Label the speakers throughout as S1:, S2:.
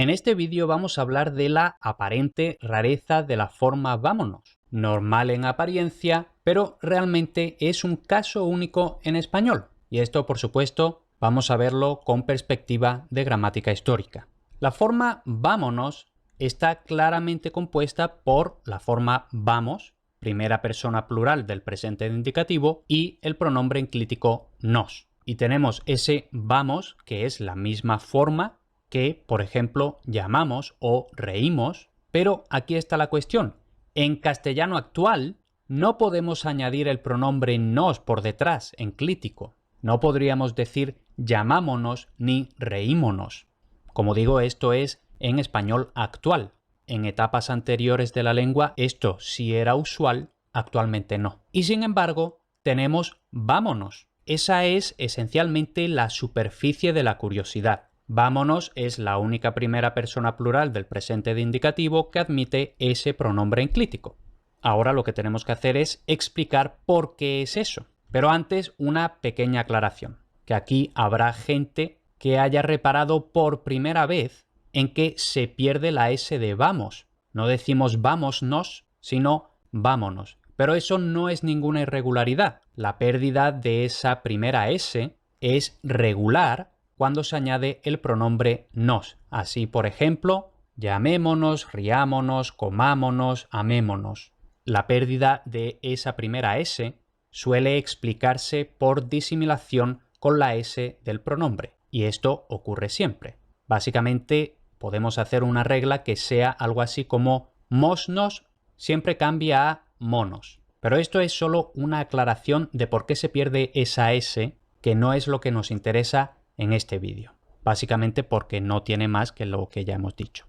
S1: En este vídeo vamos a hablar de la aparente rareza de la forma vámonos, normal en apariencia, pero realmente es un caso único en español. Y esto, por supuesto, vamos a verlo con perspectiva de gramática histórica. La forma vámonos está claramente compuesta por la forma vamos, primera persona plural del presente de indicativo, y el pronombre enclítico nos. Y tenemos ese vamos, que es la misma forma que, por ejemplo, llamamos o reímos, pero aquí está la cuestión. En castellano actual no podemos añadir el pronombre nos por detrás, enclítico. No podríamos decir llamámonos ni reímonos. Como digo, esto es en español actual. En etapas anteriores de la lengua esto sí era usual, actualmente no. Y sin embargo, tenemos vámonos. Esa es esencialmente la superficie de la curiosidad. Vámonos es la única primera persona plural del presente de indicativo que admite ese pronombre enclítico. Ahora lo que tenemos que hacer es explicar por qué es eso. Pero antes una pequeña aclaración, que aquí habrá gente que haya reparado por primera vez en que se pierde la S de vamos. No decimos vámonos, sino vámonos. Pero eso no es ninguna irregularidad. La pérdida de esa primera S es regular cuando se añade el pronombre nos. Así, por ejemplo, llamémonos, riámonos, comámonos, amémonos. La pérdida de esa primera S suele explicarse por disimilación con la S del pronombre. Y esto ocurre siempre. Básicamente, podemos hacer una regla que sea algo así como mosnos siempre cambia a monos. Pero esto es solo una aclaración de por qué se pierde esa S, que no es lo que nos interesa en este vídeo. Básicamente porque no tiene más que lo que ya hemos dicho.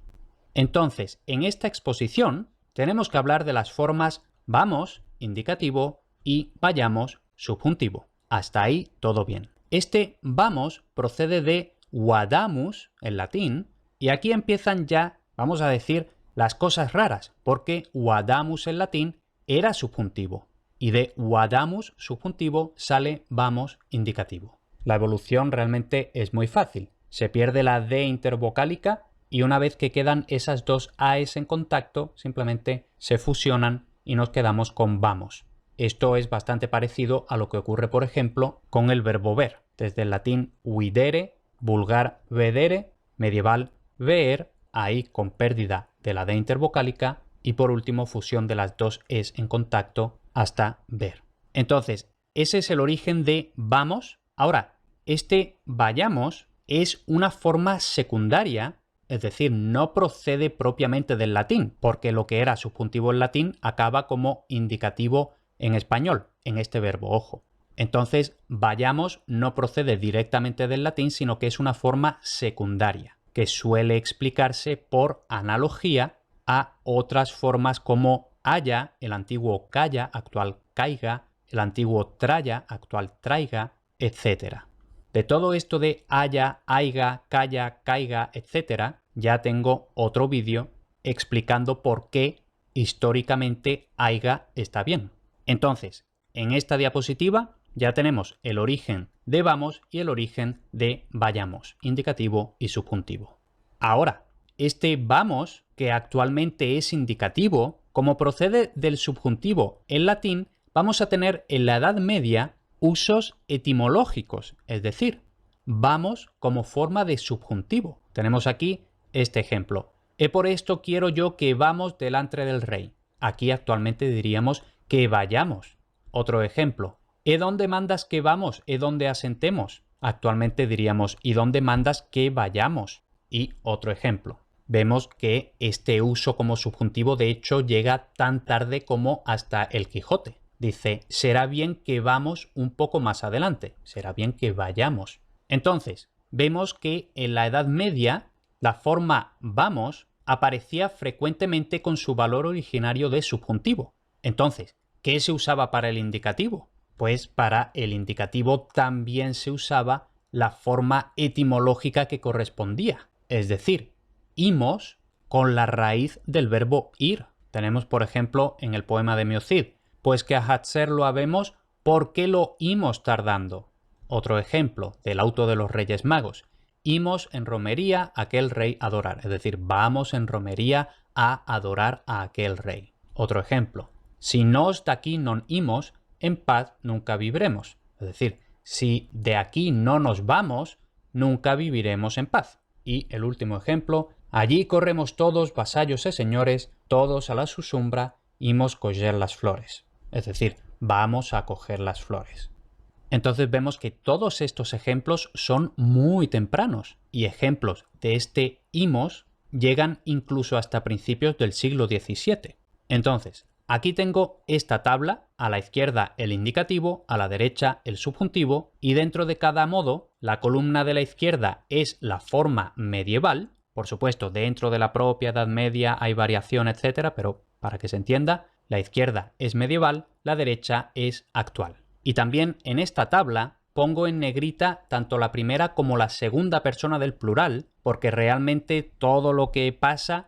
S1: Entonces, en esta exposición tenemos que hablar de las formas vamos, indicativo, y vayamos, subjuntivo. Hasta ahí todo bien. Este vamos procede de vadamus, en latín, y aquí empiezan ya, vamos a decir, las cosas raras, porque vadamus en latín era subjuntivo, y de vadamus subjuntivo sale vamos indicativo. La evolución realmente es muy fácil. Se pierde la D intervocálica y una vez que quedan esas dos AES en contacto, simplemente se fusionan y nos quedamos con vamos. Esto es bastante parecido a lo que ocurre, por ejemplo, con el verbo ver. Desde el latín videre, vulgar vedere, medieval ver, ahí con pérdida de la D intervocálica, y por último fusión de las dos es en contacto hasta ver. Entonces, ese es el origen de vamos. Ahora, este vayamos es una forma secundaria, es decir, no procede propiamente del latín, porque lo que era subjuntivo en latín acaba como indicativo en español, en este verbo, ojo. Entonces, vayamos no procede directamente del latín, sino que es una forma secundaria, que suele explicarse por analogía a otras formas como haya, el antiguo calla, actual caiga, el antiguo traya, actual traiga, etc. De todo esto de haya, haiga, calla, caiga, etc., ya tengo otro vídeo explicando por qué históricamente haiga está bien. Entonces, en esta diapositiva ya tenemos el origen de vamos y el origen de vayamos, indicativo y subjuntivo. Ahora, este vamos, que actualmente es indicativo, como procede del subjuntivo en latín, vamos a tener en la Edad Media usos etimológicos, es decir, vamos como forma de subjuntivo. Tenemos aquí este ejemplo. Por esto quiero yo que vamos delante del rey. Aquí actualmente diríamos que vayamos. Otro ejemplo. ¿Dónde mandas que vamos? ¿Dónde asentemos? Actualmente diríamos ¿y dónde mandas que vayamos? Y otro ejemplo. Vemos que este uso como subjuntivo de hecho llega tan tarde como hasta el Quijote. Dice, será bien que vamos un poco más adelante, será bien que vayamos. Entonces, vemos que en la Edad Media la forma vamos aparecía frecuentemente con su valor originario de subjuntivo. Entonces, ¿qué se usaba para el indicativo? Pues para el indicativo también se usaba la forma etimológica que correspondía, es decir, imos con la raíz del verbo ir. Tenemos, por ejemplo, en el poema de Miocid, pues que a Hatzer lo habemos, ¿por qué lo imos tardando? Otro ejemplo del auto de los Reyes Magos. imos en romería a aquel rey adorar. Es decir, vamos en romería a adorar a aquel rey. Otro ejemplo. Si nos daqui non imos, en paz nunca viviremos. Es decir, si de aquí no nos vamos, nunca viviremos en paz. Y el último ejemplo. Allí corremos todos, vasallos y señores, todos a la su sombra, imos coger las flores. Es decir, vamos a coger las flores. Entonces vemos que todos estos ejemplos son muy tempranos y ejemplos de este imos llegan incluso hasta principios del siglo XVII. Entonces, aquí tengo esta tabla, a la izquierda el indicativo, a la derecha el subjuntivo y dentro de cada modo la columna de la izquierda es la forma medieval. Por supuesto, dentro de la propia Edad Media hay variación, etcétera, pero para que se entienda, la izquierda es medieval, la derecha es actual. Y también en esta tabla pongo en negrita tanto la primera como la segunda persona del plural, porque realmente todo lo que pasa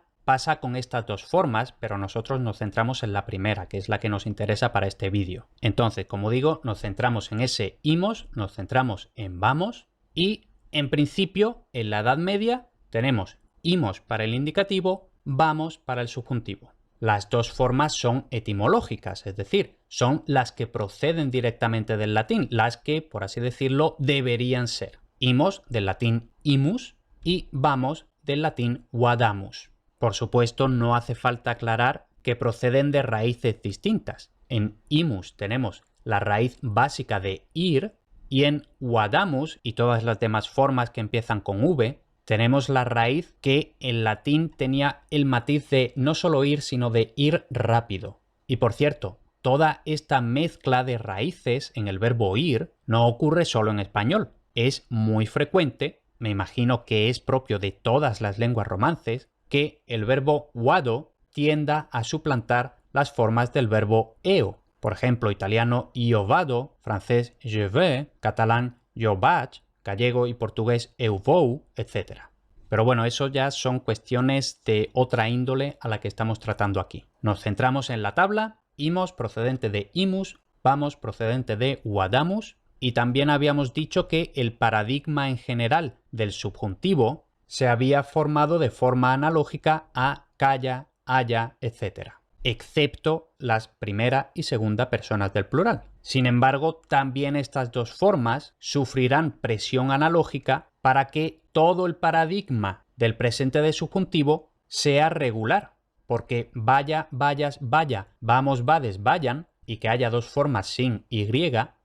S1: con estas dos formas, pero nosotros nos centramos en la primera, que es la que nos interesa para este vídeo. Entonces, como digo, nos centramos en ese imos, nos centramos en vamos y, en principio, en la Edad Media tenemos imos para el indicativo, vamos para el subjuntivo. Las dos formas son etimológicas, es decir, son las que proceden directamente del latín, las que, por así decirlo, deberían ser. Imos del latín imus y vamos del latín vadamus. Por supuesto, no hace falta aclarar que proceden de raíces distintas. En imus tenemos la raíz básica de ir y en vadamus y todas las demás formas que empiezan con v tenemos la raíz que en latín tenía el matiz de no solo ir, sino de ir rápido. Y por cierto, toda esta mezcla de raíces en el verbo ir no ocurre solo en español. Es muy frecuente, me imagino que es propio de todas las lenguas romances, que el verbo vado tienda a suplantar las formas del verbo eo. Por ejemplo, italiano io vado, francés je vais, catalán jo vaig, gallego y portugués eu vou, etc. Pero bueno, eso ya son cuestiones de otra índole a la que estamos tratando aquí. Nos centramos en la tabla, imos procedente de imus, vamos procedente de vadamus, y también habíamos dicho que el paradigma en general del subjuntivo se había formado de forma analógica a calla, haya, etc. Excepto las primera y segunda personas del plural. Sin embargo, también estas dos formas sufrirán presión analógica para que todo el paradigma del presente de subjuntivo sea regular, porque vaya, vayas, vaya, vamos, vades, vayan, y que haya dos formas sin y,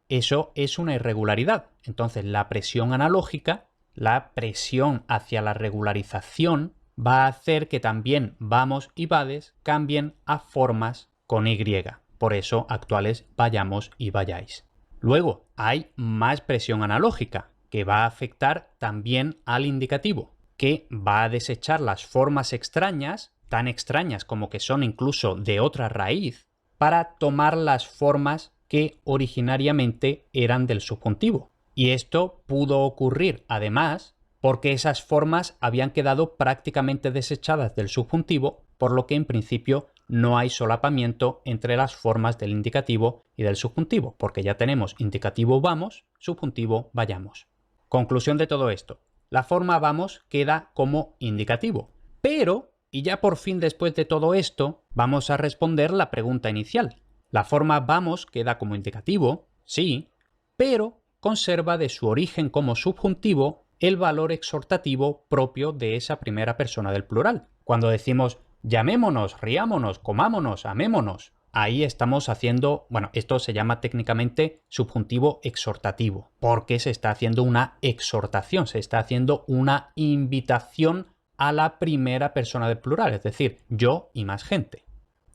S1: eso es una irregularidad. Entonces, la presión analógica, la presión hacia la regularización, va a hacer que también vamos y vades cambien a formas con y. Por eso actuales vayamos y vayáis. Luego hay más presión analógica que va a afectar también al indicativo, que va a desechar las formas extrañas, tan extrañas como que son incluso de otra raíz, para tomar las formas que originariamente eran del subjuntivo. Y esto pudo ocurrir además porque esas formas habían quedado prácticamente desechadas del subjuntivo, por lo que en principio no hay solapamiento entre las formas del indicativo y del subjuntivo, porque ya tenemos indicativo vamos, subjuntivo vayamos. Conclusión de todo esto. La forma vamos queda como indicativo, pero, y ya por fin después de todo esto, vamos a responder la pregunta inicial. La forma vamos queda como indicativo, sí, pero conserva de su origen como subjuntivo el valor exhortativo propio de esa primera persona del plural. Cuando decimos llamémonos, riámonos, comámonos, amémonos, ahí estamos haciendo, bueno, esto se llama técnicamente subjuntivo exhortativo, porque se está haciendo una exhortación, se está haciendo una invitación a la primera persona del plural, es decir, yo y más gente.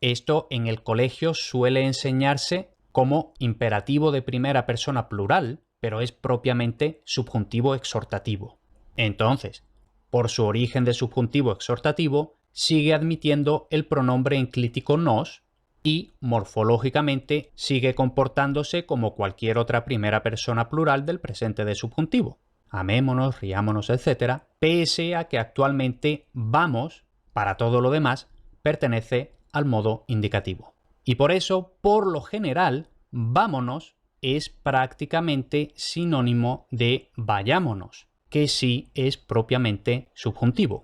S1: Esto en el colegio suele enseñarse como imperativo de primera persona plural, pero es propiamente subjuntivo exhortativo. Entonces, por su origen de subjuntivo exhortativo, sigue admitiendo el pronombre enclítico nos y, morfológicamente, sigue comportándose como cualquier otra primera persona plural del presente de subjuntivo. Amémonos, riámonos, etc., pese a que actualmente vamos, para todo lo demás, pertenece al modo indicativo. Y por eso, por lo general, vámonos es prácticamente sinónimo de vayámonos, que sí es propiamente subjuntivo.